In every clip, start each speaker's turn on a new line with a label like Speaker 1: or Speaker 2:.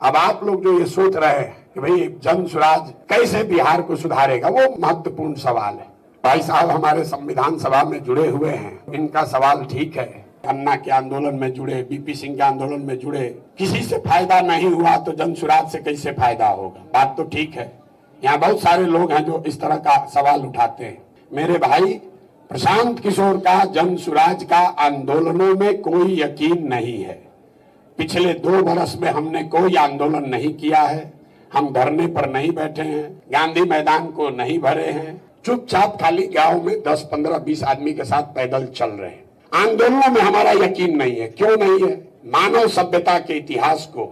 Speaker 1: अब आप लोग जो ये सोच रहे हैं कि भाई जन स्वराज कैसे बिहार को सुधारेगा, वो महत्वपूर्ण सवाल है। भाई साहब हमारे संविधान सभा में जुड़े हुए हैं, इनका सवाल ठीक है। अन्ना के आंदोलन में जुड़े, बीपी सिंह के आंदोलन में जुड़े, किसी से फायदा नहीं हुआ तो जन स्वराज से कैसे फायदा होगा? बात तो ठीक है। यहाँ बहुत सारे लोग हैं जो इस तरह का सवाल उठाते हैं। मेरे भाई प्रशांत किशोर का जन स्वराज का आंदोलनों में कोई यकीन नहीं है। पिछले 2 वर्ष में हमने कोई आंदोलन नहीं किया है, हम धरने पर नहीं बैठे हैं, गांधी मैदान को नहीं भरे हैं, चुपचाप खाली गांव में 10, 15, 20 आदमी के साथ पैदल चल रहे हैं। आंदोलनों में हमारा यकीन नहीं है। क्यों नहीं है? मानव सभ्यता के इतिहास को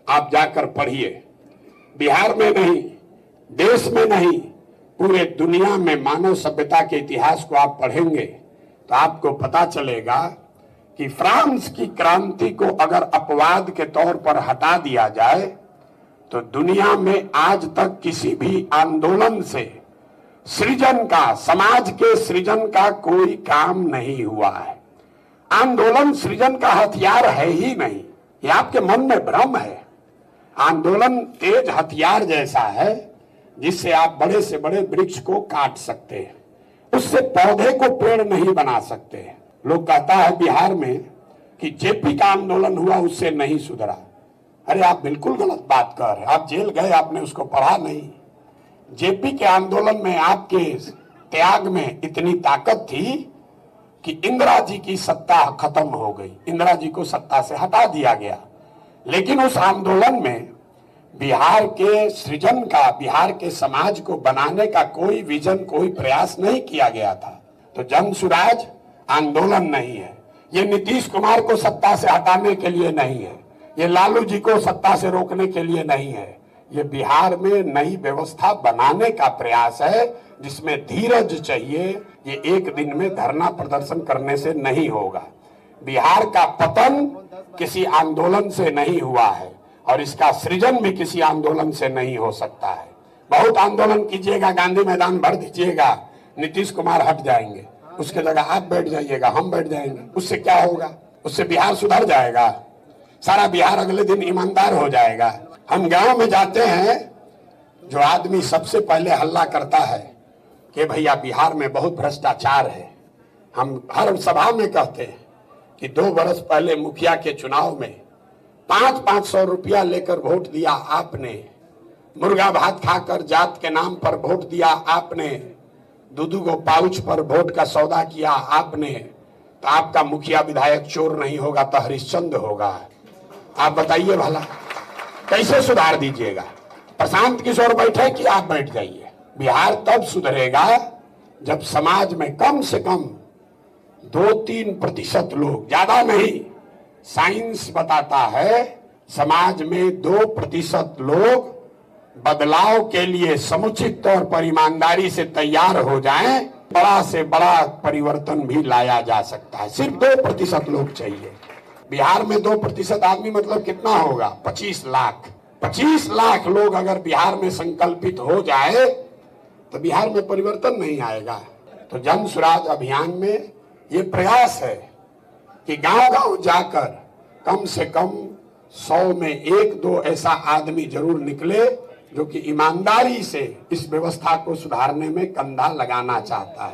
Speaker 1: आप जाकर पढ़िए। बिहार में नहीं, देश में नहीं, पूरे दुनिया में मानव सभ्यता के इतिहास को आप पढ़ेंगे तो आपको पता चलेगा कि फ्रांस की क्रांति को अगर अपवाद के तौर पर हटा दिया जाए तो दुनिया में आज तक किसी भी आंदोलन से सृजन का, समाज के सृजन का कोई काम नहीं हुआ है। आंदोलन सृजन का हथियार है ही नहीं, ये आपके मन में भ्रम है। आंदोलन तेज हथियार जैसा है जिससे आप बड़े से बड़े वृक्ष को काट सकते हैं, उससे पौधे को पेड़ नहीं बना सकते। लोग कहता है बिहार में कि जेपी का आंदोलन हुआ उससे नहीं सुधरा। अरे आप बिल्कुल गलत बात कर रहे हैं। आप जेल गए, आपने उसको पढ़ा नहीं। जेपी के आंदोलन में आपके त्याग में इतनी ताकत थी कि इंदिरा जी की सत्ता खत्म हो गई, इंदिरा जी को सत्ता से हटा दिया गया। लेकिन उस आंदोलन में बिहार के सृजन का, बिहार के समाज को बनाने का कोई विजन, कोई प्रयास नहीं किया गया था। तो जन स्वराज आंदोलन नहीं है, ये नीतीश कुमार को सत्ता से हटाने के लिए नहीं है, ये लालू जी को सत्ता से रोकने के लिए नहीं है, ये बिहार में नई व्यवस्था बनाने का प्रयास है जिसमें धीरज चाहिए। ये एक दिन में धरना प्रदर्शन करने से नहीं होगा। बिहार का पतन किसी आंदोलन से नहीं हुआ है और इसका सृजन भी किसी आंदोलन से नहीं हो सकता है। बहुत आंदोलन कीजिएगा, गांधी मैदान भर दीजिएगा, नीतीश कुमार हट जाएंगे, उसके जगह आप बैठ जाइएगा, हम बैठ जाएंगे। उससे क्या होगा? उससे बिहार सुधर जाएगा? सारा बिहार अगले दिन ईमानदार हो जाएगा? हम गांव में जाते हैं, जो आदमी सबसे पहले हल्ला करता है कि भैया बिहार में बहुत भ्रष्टाचार है। हम हर सभा में कहते हैं कि 2 वर्ष पहले मुखिया के चुनाव में 500 रुपया लेकर वोट दिया आपने, मुर्गा भात खाकर जात के नाम पर वोट दिया आपने, 2 गो पाउच पर वोट का सौदा किया आपने। तो आपका मुखिया विधायक चोर नहीं होगा तो हरिश्चंद्र होगा? आप बताइए भला, कैसे सुधार दीजिएगा? प्रशांत किशोर बैठे कि आप बैठ जाइए? बिहार तब सुधरेगा जब समाज में कम से कम 2-3% लोग, ज्यादा नहीं, साइंस बताता है समाज में 2% लोग बदलाव के लिए समुचित तौर पर ईमानदारी से तैयार हो जाएं, बड़ा से बड़ा परिवर्तन भी लाया जा सकता है। सिर्फ 2% लोग चाहिए। बिहार में 2% आदमी मतलब कितना होगा? 25 लाख। 25 लाख लोग अगर बिहार में संकल्पित हो जाए तो बिहार में परिवर्तन नहीं आएगा। तो जन स्वराज अभियान में ये प्रयास है कि गांव-गांव जाकर कम से कम 100 में 1-2 ऐसा आदमी जरूर निकले जो कि ईमानदारी से इस व्यवस्था को सुधारने में कंधा लगाना चाहता है।